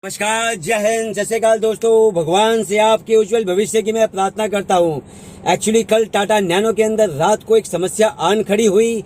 नमस्कार, जय हिंद, जय श्री अकाल दोस्तों। भगवान से आपके उज्जवल भविष्य की मैं प्रार्थना करता हूँ। एक्चुअली कल टाटा नैनो के अंदर रात को एक समस्या आन खड़ी हुई,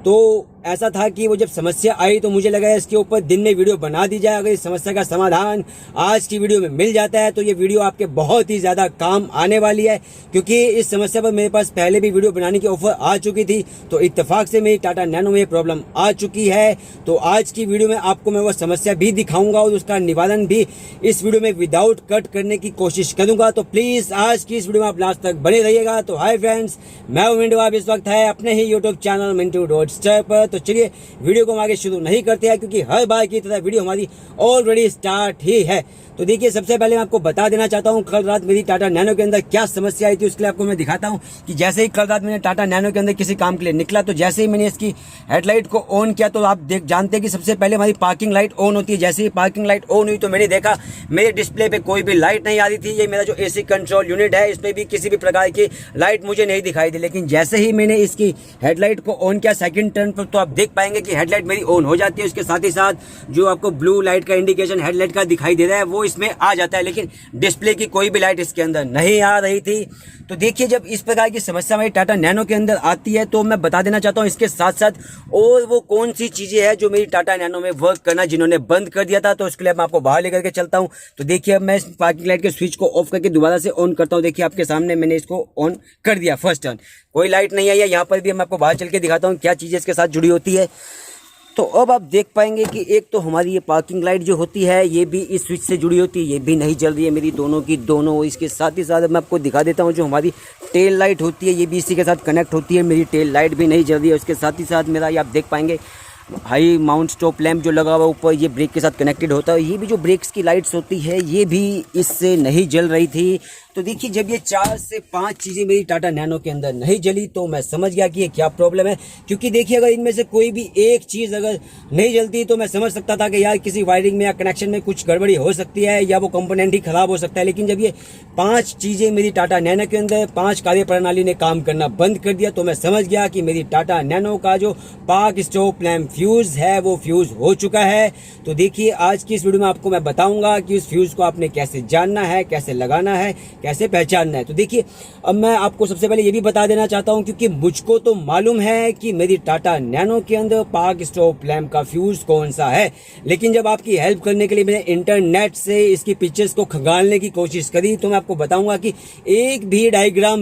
तो ऐसा था कि वो जब समस्या आई तो मुझे लगा इसके ऊपर दिन में वीडियो बना दी जाए। अगर इस समस्या का समाधान आज की वीडियो में मिल जाता है तो ये वीडियो आपके बहुत ही ज़्यादा काम आने वाली है, क्योंकि इस समस्या पर मेरे पास पहले भी वीडियो बनाने की ऑफर आ चुकी थी। तो इत्तेफाक से मेरी टाटा नैनो में प्रॉब्लम आ चुकी है, तो आज की वीडियो में आपको मैं वो समस्या भी दिखाऊंगा और उसका निवारण भी इस वीडियो में विदाउट कट करने की कोशिश करूंगा। तो प्लीज़ आज की इस वीडियो में आप लास्ट तक बने रहिएगा। तो हाय फ्रेंड्स, मैं हूं मिंटू, आप इस वक्त है अपने ही YouTube channel Mintu dot star पर। तो चलिए वीडियो को हम आगे शुरू नहीं करते हैं, क्योंकि हर बार की तरह वीडियो हमारी ऑलरेडी स्टार्ट ही है। तो देखिए, सबसे पहले मैं आपको बता देना चाहता हूं कल रात मेरी टाटा नैनो के अंदर क्या समस्या आई थी। उसके लिए आपको मैं दिखाता हूं कि जैसे ही कल रात मैंने टाटा नैनो के अंदर किसी काम के लिए निकला, तो जैसे ही मैंने इसकी हेडलाइट को ऑन किया तो आप जानते हैं कि सबसे पहले हमारी पार्किंग लाइट ऑन होती है। जैसे ही पार्किंग लाइट ऑन हुई तो मैंने देखा मेरे डिस्प्ले पे कोई भी लाइट नहीं आ रही थी। ये मेरा जो एसी कंट्रोल यूनिट है, इसमें भी किसी भी प्रकार की लाइट मुझे नहीं दिखाई दी। लेकिन जैसे ही मैंने इसकी हेडलाइट को ऑन किया सेकंड टर्न पर, तो आप देख पाएंगे कि हेडलाइट मेरी ऑन हो जाती है। उसके साथ ही साथ जो आपको ब्लू लाइट का इंडिकेशन हेडलाइट का दिखाई दे रहा है वो इसमें आ जाता है, लेकिन डिस्प्ले की कोई भी लाइट इसके अंदर नहीं आ रही थी। तो देखिए, जब इस प्रकार की समस्या हमारी टाटा नैनो के अंदर आती है तो मैं बता देना चाहता हूँ इसके साथ साथ और वो कौन सी चीजें हैं जो मेरी टाटा नैनो में वर्क करना जिन्होंने बंद कर दिया था। तो उसके लिए मैं आपको बाहर लेकर के चलता हूँ। तो देखिए, अब मैं इस पार्किंग लाइट के स्विच को ऑफ करके दोबारा से ऑन करता हूँ। देखिए, आपके सामने मैंने इसको ऑन कर दिया फर्स्ट टर्न, कोई लाइट नहीं आई है। यहाँ पर भी मैं आपको बाहर चल के दिखाता हूँ क्या चीजें इसके साथ जुड़ी होती है। तो अब आप देख पाएंगे कि एक तो हमारी ये पार्किंग लाइट जो होती है ये भी इस स्विच से जुड़ी होती है, ये भी नहीं जल रही है मेरी दोनों की दोनों। इसके साथ ही साथ मैं आपको दिखा देता हूँ जो हमारी टेल लाइट होती है ये भी इसी के साथ कनेक्ट होती है, मेरी टेल लाइट भी नहीं जल रही है। उसके साथ ही साथ मेरा ये आप देख पाएंगे हाई माउंट स्टॉप लैंप जो लगा हुआ ऊपर, ये ब्रेक के साथ कनेक्टेड होता है। ये भी जो ब्रेक्स की लाइट्स होती है ये भी इससे नहीं जल रही थी। तो देखिए, जब ये 4 से 5 चीज़ें मेरी टाटा नैनो के अंदर नहीं जली तो मैं समझ गया कि ये क्या प्रॉब्लम है। क्योंकि देखिए, अगर इनमें से कोई भी एक चीज़ अगर नहीं जलती तो मैं समझ सकता था कि यार किसी वायरिंग में या कनेक्शन में कुछ गड़बड़ी हो सकती है या वो कंपोनेंट ही खराब हो सकता है। लेकिन जब ये 5 चीज़ें मेरी टाटा नैनो के अंदर 5 कार्य प्रणाली ने काम करना बंद कर दिया, तो मैं समझ गया कि मेरी टाटा नैनो का जो पार्क स्टॉप लैम्प फ्यूज़ है वो फ्यूज़ हो चुका है। तो देखिए, आज की इस वीडियो में आपको मैं बताऊंगा कि उस फ्यूज़ को आपने कैसे जानना है, कैसे लगाना है, कैसे पहचानना है। तो देखिए, अब मैं आपको सबसे पहले ये भी बता देना चाहता हूं, क्योंकि मुझको तो मालूम है कि मेरी टाटा नैनो के अंदर पार्क स्टॉप लैम्प का फ्यूज कौन सा है। लेकिन जब आपकी हेल्प करने के लिए मैंने इंटरनेट से इसकी पिक्चर्स को खंगालने की कोशिश करी तो मैं आपको बताऊंगा कि एक भी डायग्राम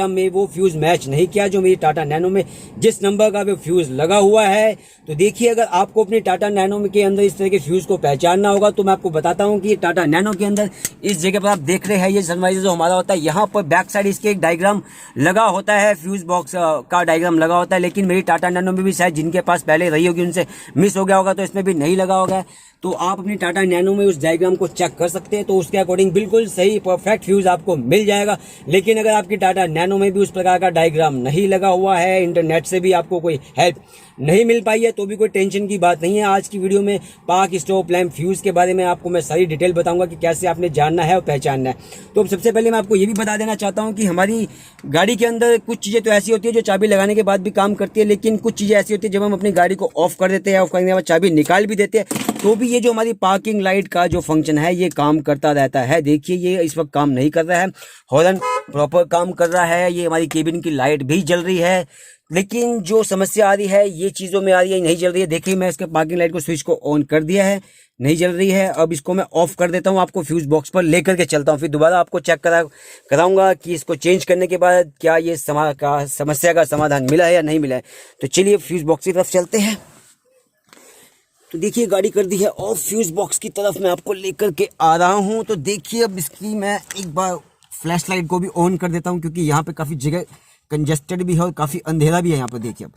में वो फ्यूज मैच नहीं किया जो मेरी टाटा नैनो में जिस नंबर का वो फ्यूज लगा हुआ है। तो देखिए, अगर आपको अपनी टाटा नैनो के अंदर इस तरह के फ्यूज को पहचानना होगा तो मैं आपको बताता हूँ कि टाटा नैनो के अंदर इस जगह पर आप देख रहे हैं ये सनवाइजर जो हमारा होता है, यहाँ पर बैक साइड इसके एक डायग्राम लगा होता है, फ्यूज बॉक्स का डायग्राम लगा होता है। लेकिन मेरी टाटा नैनो में भी शायद जिनके पास पहले रही होगी उनसे मिस हो गया होगा, तो इसमें भी नहीं लगा होगा। तो आप अपनी टाटा नैनो में उस डायग्राम को चेक कर सकते हैं, तो उसके अकॉर्डिंग बिल्कुल सही परफेक्ट फ्यूज आपको मिल जाएगा। लेकिन अगर आपकी टाटा नैनो में भी उस प्रकार का डायग्राम नहीं लगा हुआ है, इंटरनेट से भी आपको कोई हेल्प नहीं मिल पाई है, तो भी कोई टेंशन की बात नहीं है। आज की वीडियो में पार्क स्टॉप लैम्प फ्यूज के बारे में आपको मैं सारी डिटेल बताऊंगा कि कैसे आपने जानना है और पहचानना है। तो अब सबसे पहले मैं आपको ये भी बता देना चाहता हूँ कि हमारी गाड़ी के अंदर कुछ चीज़ें तो ऐसी होती है जो चाबी लगाने के बाद भी काम करती है, लेकिन कुछ चीज़ें ऐसी होती है जब हम अपनी गाड़ी को ऑफ कर देते हैं, ऑफ करने के बाद चाबी निकाल भी देते हैं तो भी ये जो हमारी पार्किंग लाइट का जो फंक्शन है ये काम करता रहता है। देखिए, ये इस वक्त काम नहीं कर रहा है, हॉर्न प्रॉपर काम कर रहा है, ये हमारी केबिन की लाइट भी जल रही है। लेकिन जो समस्या आ रही है ये चीज़ों में आ रही है, नहीं जल रही है। देखिए, मैं इसके पार्किंग लाइट को स्विच को ऑन कर दिया है, नहीं जल रही है। अब इसको मैं ऑफ कर देता हूँ, आपको फ्यूज बॉक्स पर लेकर के चलता हूँ, फिर दोबारा आपको चेक कराऊंगा कि इसको चेंज करने के बाद क्या ये समस्या का समाधान मिला है या नहीं मिला है। तो चलिए फ्यूज बॉक्स की तरफ चलते हैं। तो देखिए, गाड़ी कर दी है ऑफ, फ्यूज बॉक्स की तरफ मैं आपको लेकर के आ रहा हूँ। तो देखिए, अब इसकी मैं एक बार फ्लैश लाइट को भी ऑन कर देता हूँ, क्योंकि यहाँ पे काफ़ी जगह कंजेस्टेड भी है और काफ़ी अंधेरा भी है यहाँ पर। देखिए,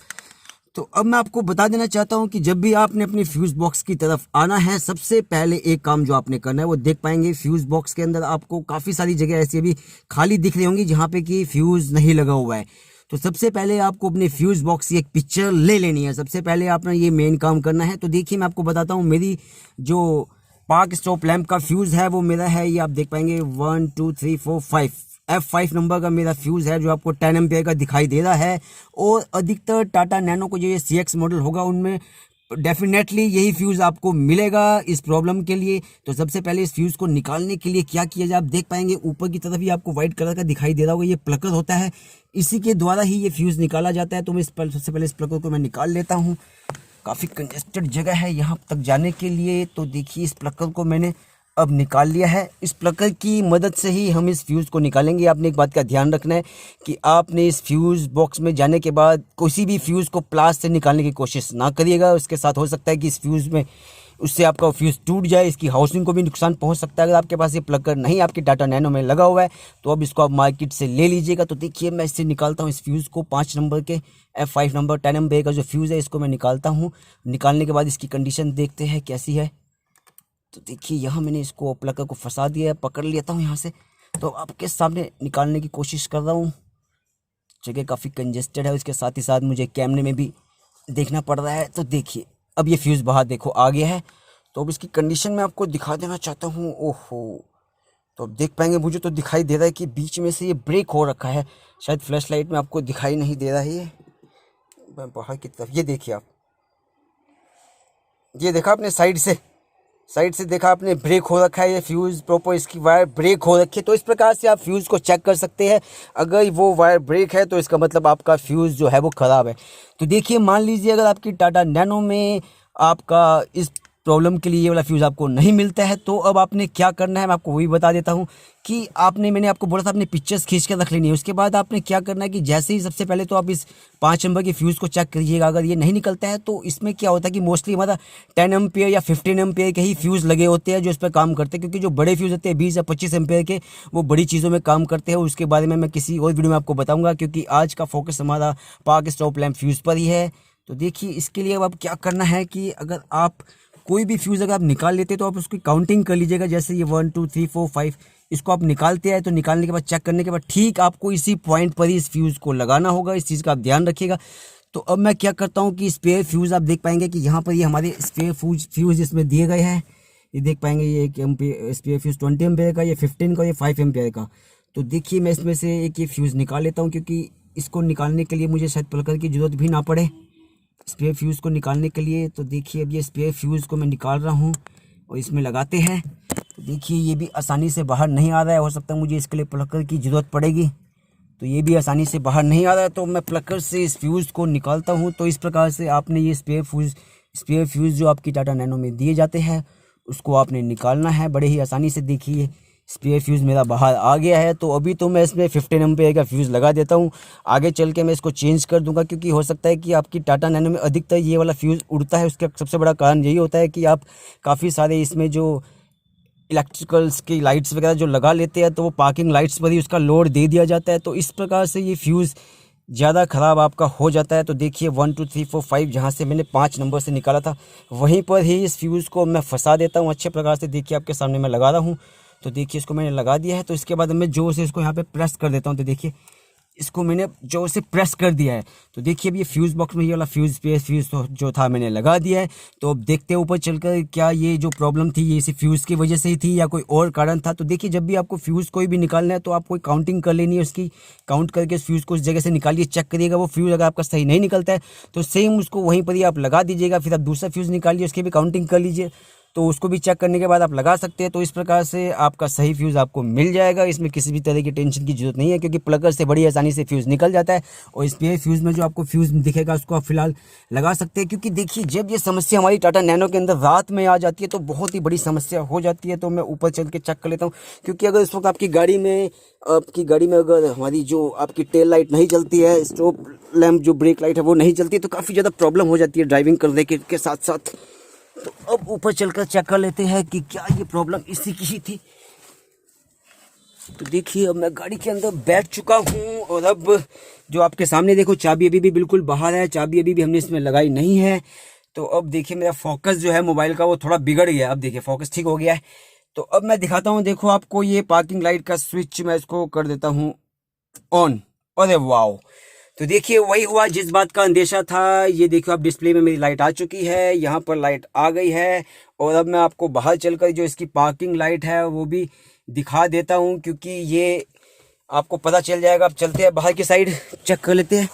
तो अब मैं आपको बता देना चाहता हूँ कि जब भी आपने अपनी फ्यूज बॉक्स की तरफ आना है, सबसे पहले एक काम जो आपने करना है वो देख पाएंगे फ्यूज बॉक्स के अंदर आपको काफ़ी सारी जगह ऐसी अभी खाली दिख रही होंगी जहाँ पे कि फ्यूज नहीं लगा हुआ है। तो सबसे पहले आपको अपने फ्यूज बॉक्स की एक पिक्चर ले लेनी है। सबसे पहले आपने ये मेन काम करना है। तो देखिए, मैं आपको बताता हूँ मेरी जो पार्क स्टॉप लैम्प का फ्यूज है वो मेरा है, ये आप देख पाएंगे 1 2 3 4 5 F5 नंबर का मेरा फ्यूज़ है जो आपको 10 एम्पियर का दिखाई दे रहा है। और अधिकतर टाटा नैनो को जो ये CX मॉडल होगा उनमें डेफिनेटली यही फ्यूज़ आपको मिलेगा इस प्रॉब्लम के लिए। तो सबसे पहले इस फ्यूज़ को निकालने के लिए क्या किया जाए, आप देख पाएंगे ऊपर की तरफ ही आपको व्हाइट कलर का दिखाई दे रहा होगा, ये प्लकर होता है, इसी के द्वारा ही ये फ्यूज़ निकाला जाता है। तो मैं सबसे पहले इस प्लकर को मैं निकाल लेता हूँ। काफ़ी कंजेस्टेड जगह है यहाँ तक जाने के लिए। तो देखिए इस प्लकर को मैंने अब निकाल लिया है। इस प्लकर की मदद से ही हम इस फ्यूज़ को निकालेंगे। आपने एक बात का ध्यान रखना है कि आपने इस फ्यूज़ बॉक्स में जाने के बाद किसी भी फ्यूज़ को प्लास से निकालने की कोशिश ना करिएगा। उसके साथ हो सकता है कि इस फ्यूज़ में उससे आपका फ्यूज़ टूट जाए, इसकी हाउसिंग को भी नुकसान पहुंच सकता है। अगर आपके पास ये प्लकर नहीं आपकी टाटा नैनो में लगा हुआ है तो अब इसको आप मार्केट से ले लीजिएगा। तो देखिए मैं इससे निकालता हूँ इस फ्यूज़ को, 5 नंबर के F5 नंबर 10 एम्पेयर का जो फ्यूज़ है इसको मैं निकालता हूँ। निकालने के बाद इसकी कंडीशन देखते हैं कैसी है। तो देखिए यहाँ मैंने इसको प्लकर को फंसा दिया है, पकड़ लेता हूँ यहाँ से। तो आपके सामने निकालने की कोशिश कर रहा हूँ। जगह काफ़ी कंजेस्टेड है, उसके साथ ही साथ मुझे कैमरे में भी देखना पड़ रहा है। तो देखिए अब ये फ्यूज़ बाहर देखो आ गया है। तो अब इसकी कंडीशन मैं आपको दिखा देना चाहता हूँ। ओहो, तो अब देख पाएंगे, मुझे तो दिखाई दे रहा है कि बीच में से ये ब्रेक हो रखा है। शायद फ्लैश लाइट में आपको दिखाई नहीं दे रहा है। ये बाहर की तरफ ये देखिए आप, ये देखा आपने साइड से देखा आपने, ब्रेक हो रखा है ये फ्यूज़ प्रॉपर, इसकी वायर ब्रेक हो रखी है। तो इस प्रकार से आप फ्यूज़ को चेक कर सकते हैं। अगर वो वायर ब्रेक है तो इसका मतलब आपका फ्यूज़ जो है वो ख़राब है। तो देखिए मान लीजिए अगर आपकी टाटा नैनो में आपका इस प्रॉब्लम के लिए ये वाला फ्यूज़ आपको नहीं मिलता है तो अब आपने क्या करना है मैं आपको वही बता देता हूँ कि मैंने आपको बोला था आपने पिक्चर्स खींच कर रख लेनी है। उसके बाद आपने क्या करना है कि जैसे ही सबसे पहले तो आप इस 5 नंबर के फ्यूज़ को चेक करिएगा। अगर ये नहीं निकलता है तो इसमें क्या होता है कि मोस्टली हमारा 10 एम्पेयर या 15 एम्पेयर के ही फ्यूज़ लगे होते हैं जो इस पर काम करते हैं, क्योंकि जो बड़े फ्यूज़ होते हैं 20 या 25 एम्पेयर के वो बड़ी चीज़ों में काम करते हैं। उसके बारे में मैं किसी और वीडियो में आपको बताऊँगा, क्योंकि आज का फोकस हमारा पार्क स्टॉप लैम्प फ्यूज़ पर ही है। तो देखिए इसके लिए अब क्या करना है कि अगर आप कोई भी फ्यूज़ अगर आप निकाल लेते हैं तो आप उसकी काउंटिंग कर लीजिएगा। जैसे ये 1 2 3 4 5 इसको आप निकालते हैं तो निकालने के बाद चेक करने के बाद ठीक आपको इसी पॉइंट पर ही इस फ्यूज़ को लगाना होगा। इस चीज़ का आप ध्यान रखिएगा। तो अब मैं क्या करता हूँ कि स्पेयर फ्यूज़ आप देख पाएंगे कि यहाँ पर ये हमारे स्पेयर फ्यूज़ इसमें दिए गए हैं। ये देख पाएंगे ये एक स्पेयर फ्यूज़ 20 एम्पेयर का, ये 15 का, ये 5 एम्पेयर का। तो देखिए मैं इसमें से एक ये फ्यूज़ निकाल लेता हूँ, क्योंकि इसको निकालने के लिए मुझे शायद प्लकर की ज़रूरत भी ना पड़े स्पेयर फ्यूज़ को निकालने के लिए। तो देखिए अब ये स्पेयर फ्यूज़ को मैं निकाल रहा हूँ और इसमें लगाते हैं। तो देखिए ये भी आसानी से बाहर नहीं आ रहा है, हो सकता है मुझे इसके लिए प्लकर की ज़रूरत पड़ेगी। तो ये भी आसानी से बाहर नहीं आ रहा है, तो मैं प्लकर से इस फ्यूज़ को निकालता हूँ। तो इस प्रकार से आपने ये स्पेयर फ्यूज़ जो आपकी टाटा नैनो में दिए जाते हैं उसको आपने निकालना है बड़े ही आसानी से। देखिए स्पेयर फ्यूज़ मेरा बाहर आ गया है। तो अभी तो मैं इसमें 15 एम्पेयर का फ्यूज़ लगा देता हूँ, आगे चल के मैं इसको चेंज कर दूंगा, क्योंकि हो सकता है कि आपकी टाटा नैनो में अधिकतर ये वाला फ्यूज़ उड़ता है। उसका सबसे बड़ा कारण यही होता है कि आप काफ़ी सारे इसमें जो इलेक्ट्रिकल्स की लाइट्स वगैरह जो लगा लेते हैं तो वो पार्किंग लाइट्स पर ही उसका लोड दे दिया जाता है। तो इस प्रकार से ये फ्यूज़ ज़्यादा ख़राब आपका हो जाता है। तो देखिए 1 2 3 4 5 जहाँ से मैंने 5 नंबर से निकाला था वहीं पर ही इस फ्यूज़ को मैं फंसा देता हूँ अच्छे प्रकार से। देखिए आपके सामने मैं लगा रहा हूँ। तो देखिए इसको मैंने लगा दिया है। तो इसके बाद मैं जोर से इसको यहाँ पे प्रेस कर देता हूँ। तो देखिए इसको मैंने जोर से प्रेस कर दिया है। तो देखिए अब ये फ्यूज़ बॉक्स में ये वाला फ्यूज़ तो जो था मैंने लगा दिया है। तो अब देखते हैं ऊपर चलकर क्या ये जो प्रॉब्लम थी ये इसी फ्यूज़ की वजह से ही थी या कोई और कारण था। तो देखिए जब भी आपको फ्यूज़ कोई भी निकालना है तो आपको काउंटिंग कर लेनी है, उसकी काउंट करके उस फ्यूज़ को उस जगह से निकालिए, चेक करिएगा। वो फ्यूज़ अगर आपका सही नहीं निकलता है तो सेम उसको वहीं पर ही आप लगा दीजिएगा। फिर आप दूसरा फ्यूज़ निकालिए, उसकी भी काउंटिंग कर लीजिए, तो उसको भी चेक करने के बाद आप लगा सकते हैं। तो इस प्रकार से आपका सही फ्यूज़ आपको मिल जाएगा। इसमें किसी भी तरह की टेंशन की जरूरत नहीं है, क्योंकि प्लगर से बड़ी आसानी से फ्यूज़ निकल जाता है। और स्पेयर फ्यूज़ में जो आपको फ्यूज़ दिखेगा उसको आप फिलहाल लगा सकते हैं, क्योंकि देखिए जब ये समस्या हमारी टाटा नैनो के अंदर रात में आ जाती है तो बहुत ही बड़ी समस्या हो जाती है। तो मैं ऊपर चल के चेक कर लेता हूँ, क्योंकि अगर इस वक्त आपकी गाड़ी में अगर हमारी जो आपकी टेल लाइट नहीं चलती है, स्टॉप लैम्प जो ब्रेक लाइट है वो नहीं चलती है, तो काफ़ी ज़्यादा प्रॉब्लम हो जाती है ड्राइविंग करने के साथ साथ। तो अब ऊपर चलकर चेक कर लेते हैं कि क्या ये प्रॉब्लम इसी की ही थी। तो देखिए अब मैं गाड़ी के अंदर बैठ चुका हूँ और अब जो आपके सामने देखो चाबी अभी भी बिल्कुल बाहर है, चाबी अभी भी हमने इसमें लगाई नहीं है। तो अब देखिए मेरा फोकस जो है मोबाइल का वो थोड़ा बिगड़ गया है। अब देखिए फोकस ठीक हो गया है। तो अब मैं दिखाता हूँ, देखो आपको ये पार्किंग लाइट का स्विच मैं इसको कर देता हूँ ऑन। अरे वाह, तो देखिए वही हुआ जिस बात का अंदेशा था। ये देखो आप डिस्प्ले में मेरी लाइट आ चुकी है, यहाँ पर लाइट आ गई है। और अब मैं आपको बाहर चलकर जो इसकी पार्किंग लाइट है वो भी दिखा देता हूँ, क्योंकि ये आपको पता चल जाएगा। अब चलते हैं बाहर की साइड, चेक कर लेते हैं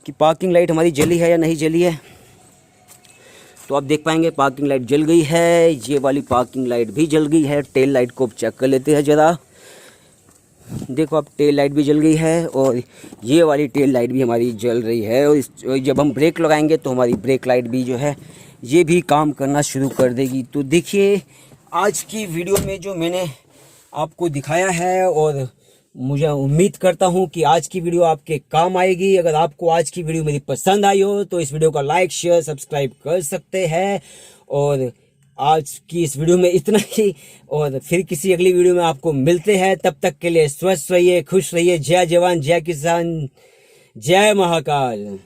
कि पार्किंग लाइट हमारी जली है या नहीं जली है। तो आप देख पाएंगे पार्किंग लाइट जल गई है, ये वाली पार्किंग लाइट भी जल गई है। टेल लाइट को चेक कर लेते हैं ज़रा। देखो अब टेल लाइट भी जल गई है और ये वाली टेल लाइट भी हमारी जल रही है। और जब हम ब्रेक लगाएंगे तो हमारी ब्रेक लाइट भी जो है ये भी काम करना शुरू कर देगी। तो देखिए आज की वीडियो में जो मैंने आपको दिखाया है, और मुझे उम्मीद करता हूँ कि आज की वीडियो आपके काम आएगी। अगर आपको आज की वीडियो मेरी पसंद आई हो तो इस वीडियो का लाइक शेयर सब्सक्राइब कर सकते हैं। और आज की इस वीडियो में इतना ही, और फिर किसी अगली वीडियो में आपको मिलते हैं। तब तक के लिए स्वस्थ रहिए, खुश रहिए। जय जवान, जय किसान, जय महाकाल।